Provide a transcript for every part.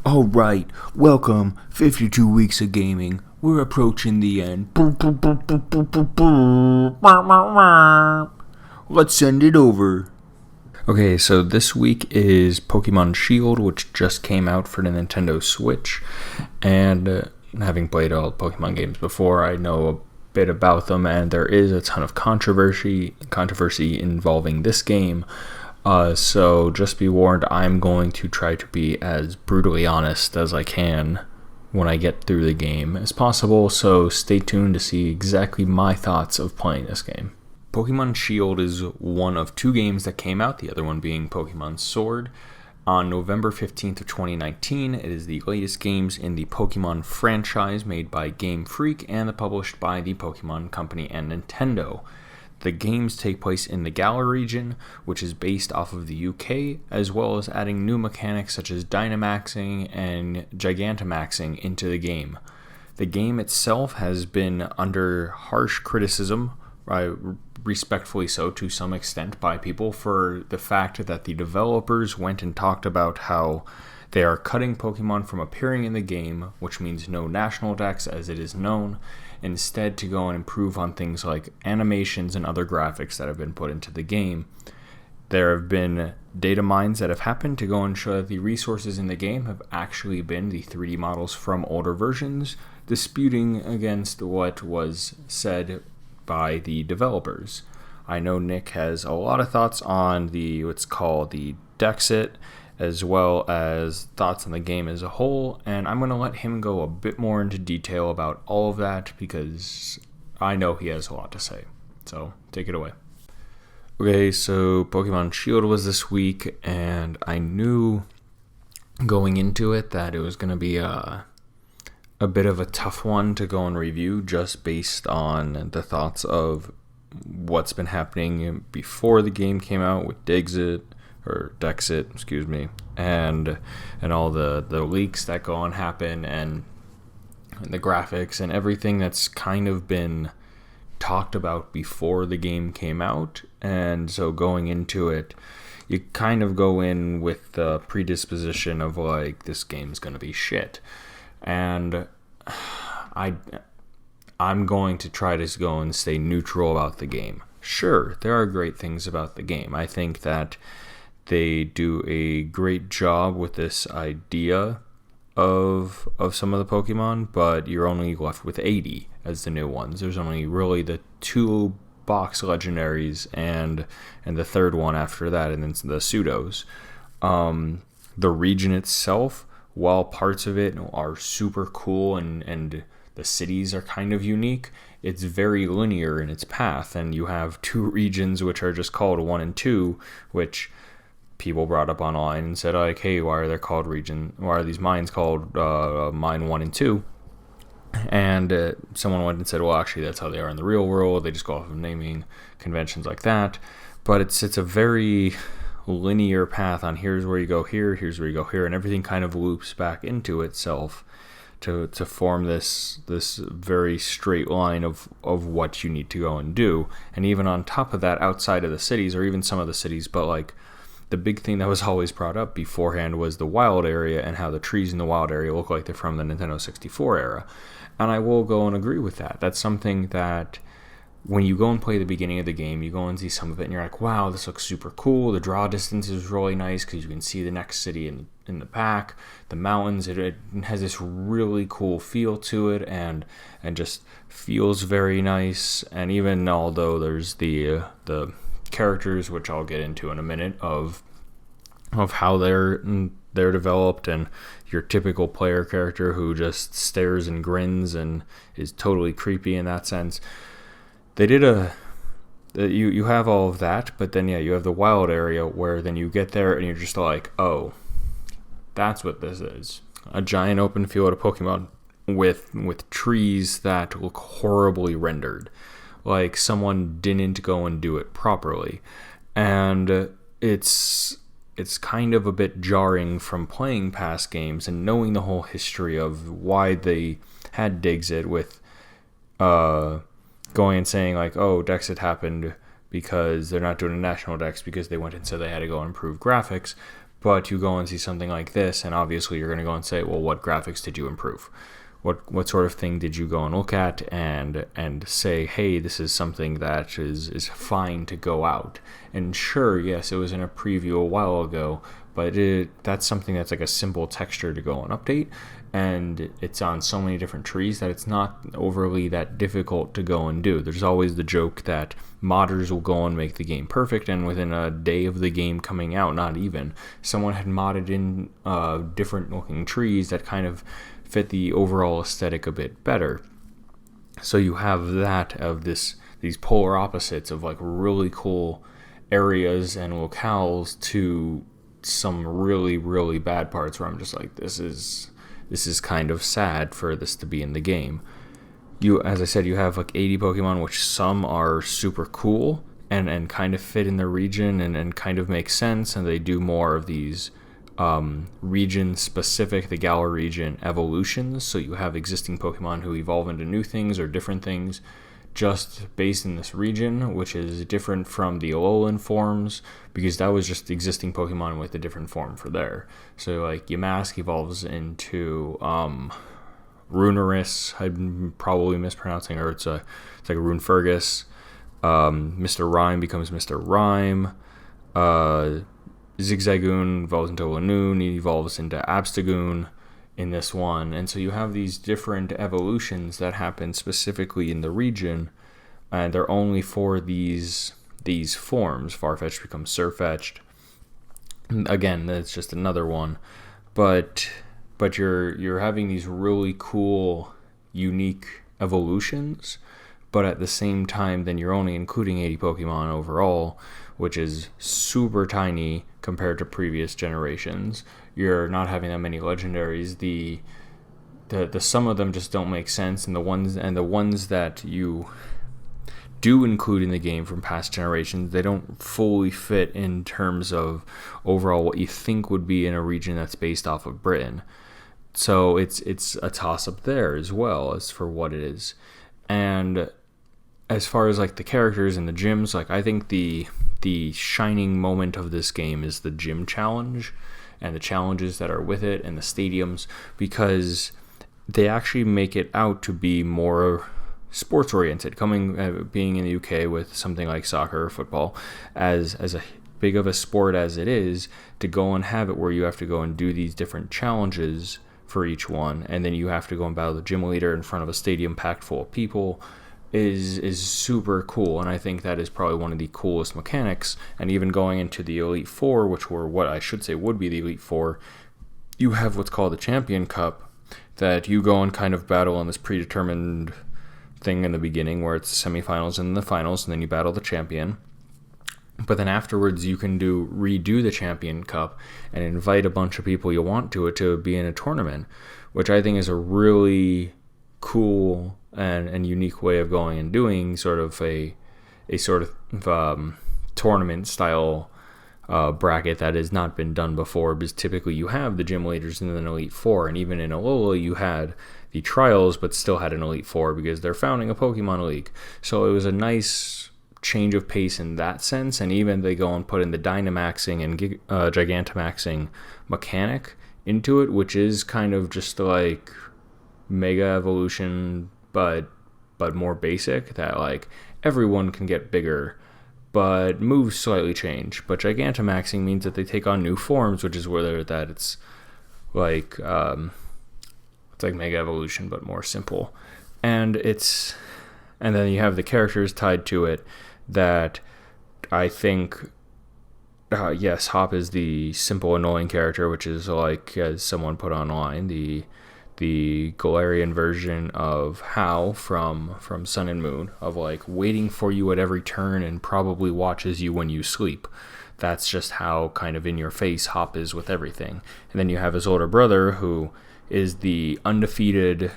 Alright, welcome. 52 weeks of gaming. We're approaching the end. Let's send it over. Okay, so this week is Pokemon Shield, which just came out for the Nintendo Switch. And having played all Pokemon games before, I know a bit about them, and there is a ton of controversy involving this game. So just be warned, I'm going to try to be as brutally honest as I can when I get through the game as possible, so stay tuned to see exactly my thoughts of playing this game. Pokemon Shield is one of two games that came out, the other one being Pokemon Sword, on November 15th of 2019. It is the latest games in the Pokemon franchise made by Game Freak and published by the Pokemon Company and Nintendo. The games take place in the Galar region, which is based off of the UK, as well as adding new mechanics such as Dynamaxing and Gigantamaxing into the game. The game itself has been under harsh criticism, respectfully so to some extent, by people for the fact that the developers went and talked about how they are cutting Pokemon from appearing in the game, which means no national dex as it is known, instead to go and improve on things like animations and other graphics that have been put into the game. There have been data mines that have happened to go and show that the resources in the game have actually been the 3D models from older versions, disputing against what was said by the developers. I know Nick has a lot of thoughts on what's called the Dexit, as well as thoughts on the game as a whole, and I'm going to let him go a bit more into detail about all of that because I know he has a lot to say. So, take it away. Okay, so Pokemon Shield was this week, and I knew going into it that it was going to be a bit of a tough one to go and review just based on the thoughts of what's been happening before the game came out with Dexit, and all the leaks that go and happen and the graphics and everything that's kind of been talked about before the game came out. And so going into it, you kind of go in with the predisposition of like, this game's gonna be shit. And I'm going to try to go and stay neutral about the game. Sure, there are great things about the game. I think that they do a great job with this idea of some of the Pokemon, but you're only left with 80 as the new ones. There's only really the 2 box legendaries and the third one after that, and then the pseudos. The region itself, while parts of it are super cool and the cities are kind of unique, it's very linear in its path, and you have 2 regions which are just called 1 and 2, which people brought up online and said, like, hey, why are these mines called mine 1 and 2? And someone went and said, well, actually, that's how they are in the real world. They just go off of naming conventions like that. But it's a very linear path on here's where you go here, here's where you go here, and everything kind of loops back into itself to form this very straight line of what you need to go and do. And even on top of that, outside of the cities, or even some of the cities, but like the big thing that was always brought up beforehand was the wild area and how the trees in the wild area look like they're from the Nintendo 64 era. And I will go and agree with that. That's something that when you go and play the beginning of the game, you go and see some of it and you're like, wow, this looks super cool. The draw distance is really nice because you can see the next city in the back. The mountains, it has this really cool feel to it and just feels very nice. And even although there's the characters, which I'll get into in a minute, of how they're developed, and your typical player character who just stares and grins and is totally creepy in that sense. They did you have all of that, but then you have the wild area where then you get there and you're just like, oh, that's what this is. A giant open field of Pokemon with trees that look horribly rendered. Like someone didn't go and do it properly. And it's kind of a bit jarring from playing past games and knowing the whole history of why they had Dexit with going and saying like, oh, Dexit happened because they're not doing a national dex because they went and said they had to go improve graphics. But you go and see something like this, and obviously you're going to go and say, well, what graphics did you improve? What sort of thing did you go and look at and say, hey, this is something that is fine to go out? And sure, yes, it was in a preview a while ago, but that's something that's like a simple texture to go and update, and it's on so many different trees that it's not overly that difficult to go and do. There's always the joke that modders will go and make the game perfect, and within a day of the game coming out, not even, someone had modded in different looking trees that kind of fit the overall aesthetic a bit better. So you have that of these polar opposites of like really cool areas and locales to some really, really bad parts where I'm just like, this is kind of sad for this to be in the game. As I said, you have like 80 Pokemon, which some are super cool and kind of fit in the region and kind of make sense, and they do more of these region-specific, the Galar region evolutions. So you have existing Pokemon who evolve into new things or different things just based in this region, which is different from the Alolan forms, because that was just existing Pokemon with a different form for there. So like Yamask evolves into Runeris. I'm probably mispronouncing her. It's like a Runefergus. Mr. Rhyme becomes Mr. Rhyme. Zigzagoon evolves into Lanoon. He evolves into Abstagoon in this one. And so you have these different evolutions that happen specifically in the region, and they're only for these forms. Farfetch'd becomes Surfetch'd. Again, that's just another one. But you're having these really cool, unique evolutions, but at the same time, then you're only including 80 Pokemon overall, which is super tiny compared to previous generations. You're not having that many legendaries. The some of them just don't make sense, and the ones that you do include in the game from past generations, they don't fully fit in terms of overall what you think would be in a region that's based off of Britain. So it's a toss-up there as well as for what it is. And as far as like the characters and the gyms, like I think the shining moment of this game is the gym challenge and the challenges that are with it and the stadiums, because they actually make it out to be more sports oriented, being in the UK with something like soccer or football as a big of a sport as it is, to go and have it where you have to go and do these different challenges for each one, and then you have to go and battle the gym leader in front of a stadium packed full of people is super cool. And I think that is probably one of the coolest mechanics. And even going into the Elite Four, which were what I should say would be the Elite Four, you have what's called the Champion Cup that you go and kind of battle on this predetermined thing in the beginning where it's the semifinals and the finals, and then you battle the champion. But then afterwards you can redo the Champion Cup and invite a bunch of people you want to be in a tournament, which I think is a really cool and unique way of going and doing sort of a tournament style bracket that has not been done before, because typically you have the gym leaders in an Elite Four, and even in Alola you had the trials but still had an Elite Four because they're founding a Pokemon League. So it was a nice change of pace in that sense. And even they go and put in the Dynamaxing and Gigantamaxing mechanic into it, which is kind of just like Mega Evolution but more basic, that like everyone can get bigger but moves slightly change. But Gigantamaxing means that they take on new forms, which is where it's like Mega Evolution but more simple. And then you have the characters tied to it that I think yes, Hop is the simple annoying character, which is like, as someone put online, the Galarian version of How from Sun and Moon, of like waiting for you at every turn and probably watches you when you sleep. That's just how kind of in your face Hop is with everything. And then you have his older brother, who is the undefeated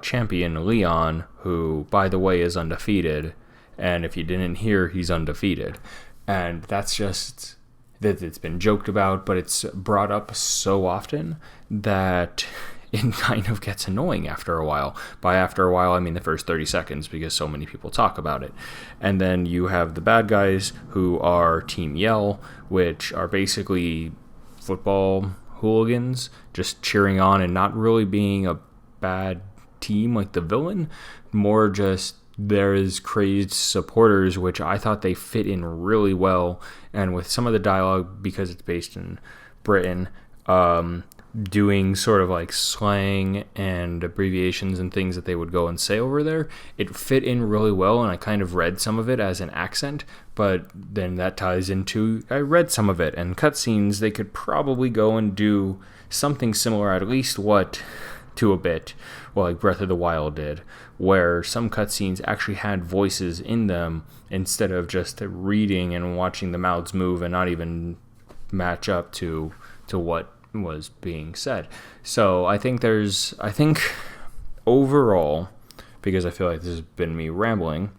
champion Leon, who by the way is undefeated, and if you didn't hear, he's undefeated. And that's just that it's been joked about, but it's brought up so often that it kind of gets annoying after a while. By after a while, I mean the first 30 seconds, because so many people talk about it. And then you have the bad guys, who are Team Yell, which are basically football hooligans just cheering on and not really being a bad team like the villain, more just there is crazed supporters, which I thought they fit in really well. And with some of the dialogue, because it's based in Britain, doing sort of like slang and abbreviations and things that they would go and say over there, it fit in really well, and I kind of read some of it as an accent, but then that ties into I read some of it, and cutscenes, they could probably go and do something similar, at least to a bit, well, like Breath of the Wild did, where some cutscenes actually had voices in them instead of just reading and watching the mouths move and not even match up to what was being said. So I think overall, because I feel like this has been me rambling,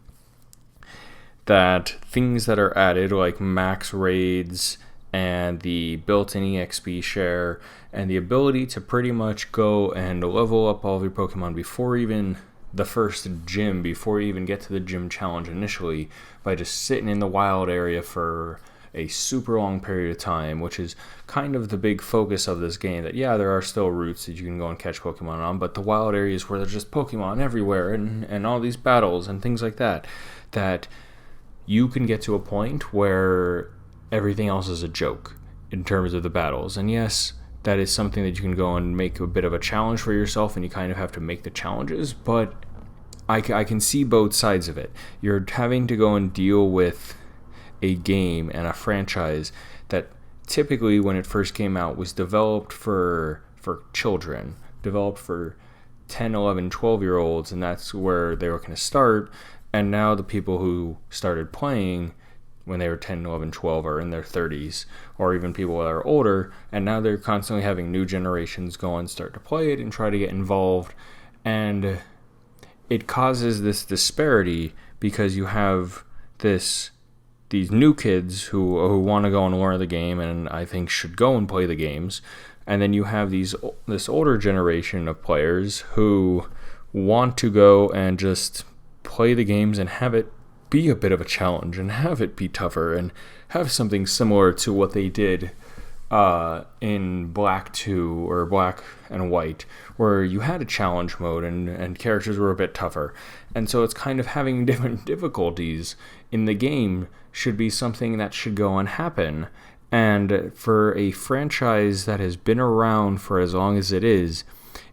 that things that are added like max raids and the built-in EXP share and the ability to pretty much go and level up all of your Pokemon before even the first gym, before you even get to the gym challenge initially, by just sitting in the wild area for a super long period of time, which is kind of the big focus of this game. That, yeah, there are still routes that you can go and catch Pokemon on, but the wild areas where there's just Pokemon everywhere and all these battles and things like that, that you can get to a point where everything else is a joke in terms of the battles. And yes, that is something that you can go and make a bit of a challenge for yourself, and you kind of have to make the challenges, but I can see both sides of it. You're having to go and deal with a game and a franchise that typically when it first came out was developed for children, developed for 10, 11, 12-year-olds, and that's where they were going to start. And now the people who started playing when they were 10, 11, 12 are in their 30s, or even people that are older, and now they're constantly having new generations go and start to play it and try to get involved. And it causes this disparity because you have these new kids who want to go and learn the game and I think should go and play the games, and then you have this older generation of players who want to go and just play the games and have it be a bit of a challenge and have it be tougher and have something similar to what they did in Black 2 or Black and White, where you had a challenge mode and characters were a bit tougher. And so it's kind of having different difficulties in the game should be something that should go and happen. And for a franchise that has been around for as long as it is,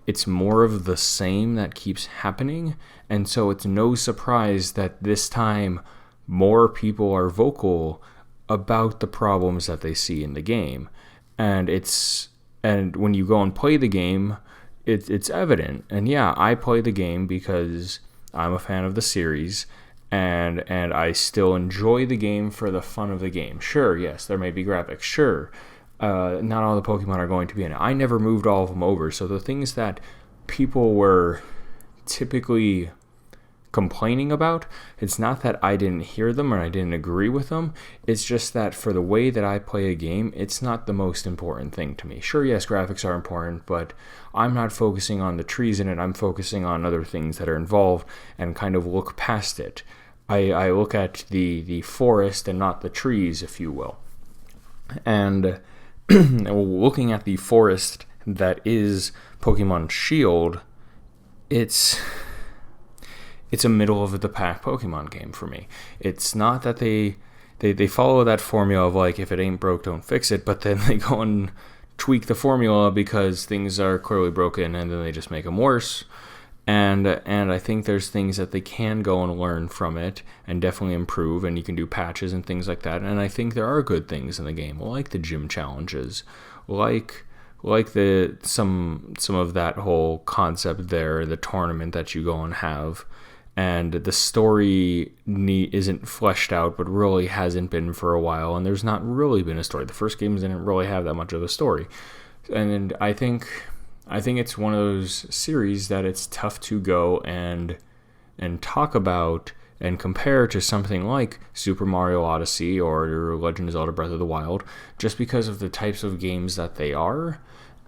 it's more of the same that keeps happening. And so it's no surprise that this time more people are vocal about the problems that they see in the game. And when you go and play the game, it's evident. And yeah, I play the game because I'm a fan of the series, and I still enjoy the game for the fun of the game. Sure, yes, there may be graphics. Sure, not all the Pokemon are going to be in it. I never moved all of them over, so the things that people were typically complaining about, it's not that I didn't hear them or I didn't agree with them. It's just that for the way that I play a game, it's not the most important thing to me. Sure, yes, graphics are important, but I'm not focusing on the trees in it. I'm focusing on other things that are involved and kind of look past it. I look at the forest and not the trees, if you will. And looking at the forest that is Pokemon Shield, it's a middle of the pack Pokemon game for me. It's not that they follow that formula of like, if it ain't broke, don't fix it, but then they go and tweak the formula because things are clearly broken, and then they just make them worse. And I think there's things that they can go and learn from it and definitely improve, and you can do patches and things like that. And I think there are good things in the game, like the gym challenges, like some of that whole concept there, the tournament that you go and have. And the story isn't fleshed out, but really hasn't been for a while, and there's not really been a story. The first games didn't really have that much of a story, and I think it's one of those series that it's tough to go and talk about and compare to something like Super Mario Odyssey or Legend of Zelda Breath of the Wild, just because of the types of games that they are.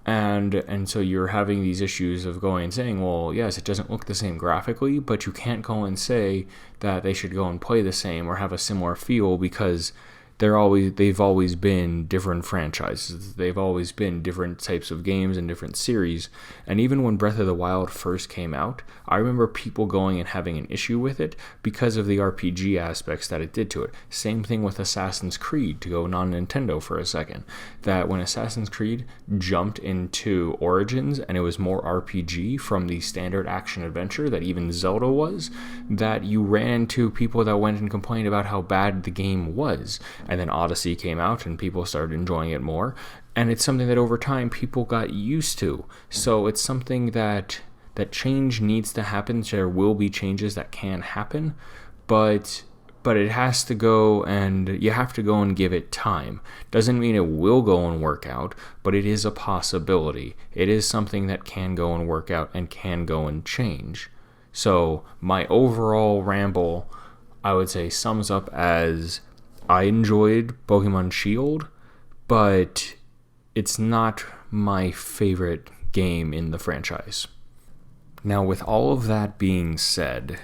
And so you're having these issues of going and saying, well, yes, it doesn't look the same graphically, but you can't go and say that they should go and play the same or have a similar feel, because they've always been different franchises. They've always been different types of games and different series. And even when Breath of the Wild first came out, I remember people going and having an issue with it because of the RPG aspects that it did to it. Same thing with Assassin's Creed, to go non-Nintendo for a second. That when Assassin's Creed jumped into Origins and it was more RPG from the standard action adventure that even Zelda was, that you ran into people that went and complained about how bad the game was. And then Odyssey came out and people started enjoying it more. And it's something that over time people got used to. So it's something that change needs to happen. There will be changes that can happen, but it has to go, and you have to go and give it time. Doesn't mean it will go and work out, but it is a possibility. It is something that can go and work out and can go and change. So my overall ramble, I would say, sums up as I enjoyed Pokemon Shield, but it's not my favorite game in the franchise. Now, with all of that being said,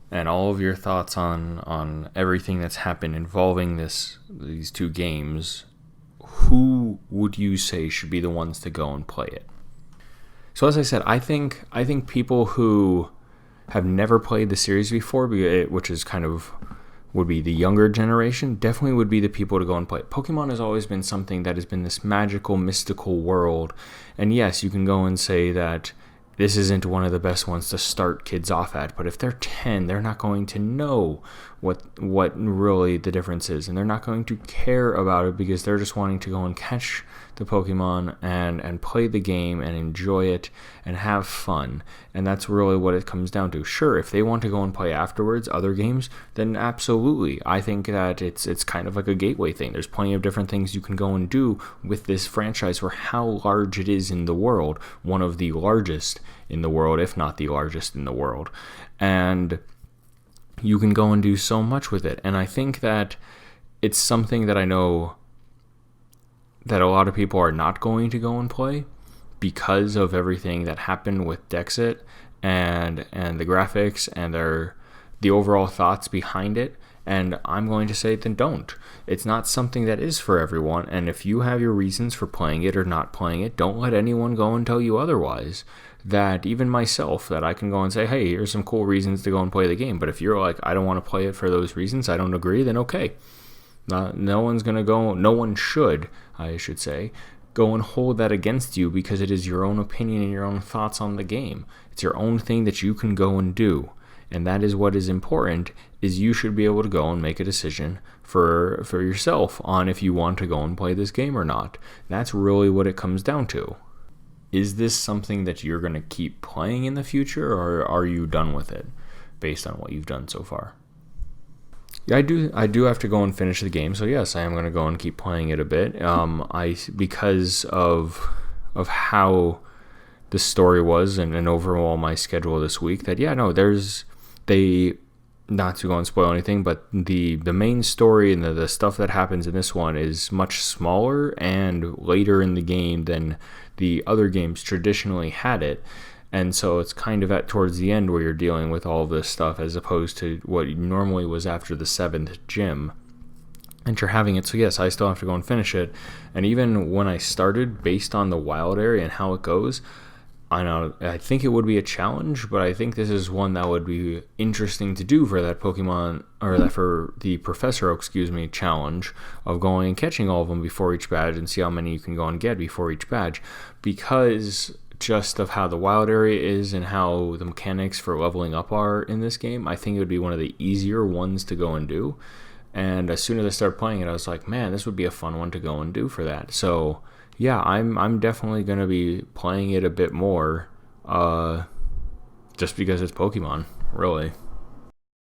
and all of your thoughts on everything that's happened involving these two games, who would you say should be the ones to go and play it? So as I said, I think people who have never played the series before, which is kind of would be the younger generation, definitely would be the people to go and play. Pokemon has always been something that has been this magical, mystical world. And yes, you can go and say that this isn't one of the best ones to start kids off at, but if they're 10, they're not going to know what really the difference is, and they're not going to care about it because they're just wanting to go and catch the Pokemon and play the game and enjoy it and have fun. And that's really what it comes down to. Sure, if they want to go and play afterwards other games, then absolutely. I think that it's kind of like a gateway thing. There's plenty of different things you can go and do with this franchise for how large it is in the world, one of the largest in the world, if not the largest in the world. And you can go and do so much with it. And I think that it's something that I know that a lot of people are not going to go and play because of everything that happened with Dexit and the graphics and the overall thoughts behind it. And I'm going to say, then don't. It's not something that is for everyone. And if you have your reasons for playing it or not playing it, don't let anyone go and tell you otherwise. That even myself, that I can go and say, hey, here's some cool reasons to go and play the game. But if you're like, I don't want to play it for those reasons, I don't agree, then okay. No one's going to go, no one should, I should say, go and hold that against you because it is your own opinion and your own thoughts on the game. It's your own thing that you can go and do. And that is what is important, is you should be able to go and make a decision for yourself on if you want to go and play this game or not. That's really what it comes down to. Is this something that you're going to keep playing in the future, or are you done with it based on what you've done so far? Yeah, I do have to go and finish the game, so yes, I am going to go and keep playing it a bit. Because of how the story was and overall my schedule this week, that not to go and spoil anything, but the main story and the stuff that happens in this one is much smaller and later in the game than the other games traditionally had it. And so it's kind of at towards the end where you're dealing with all of this stuff as opposed to what normally was after the 7th gym. And you're having it, so yes, I still have to go and finish it. And even when I started, based on the wild area and how it goes, I think it would be a challenge, but I think this is one that would be interesting to do for that Pokemon, or that for the Professor Oak, challenge of going and catching all of them before each badge and see how many you can go and get before each badge, because just of how the wild area is and how the mechanics for leveling up are in this game, I think it would be one of the easier ones to go and do. And as soon as I started playing it, I was like, man, this would be a fun one to go and do for that. So yeah, I'm definitely going to be playing it a bit more, just because it's Pokemon, really.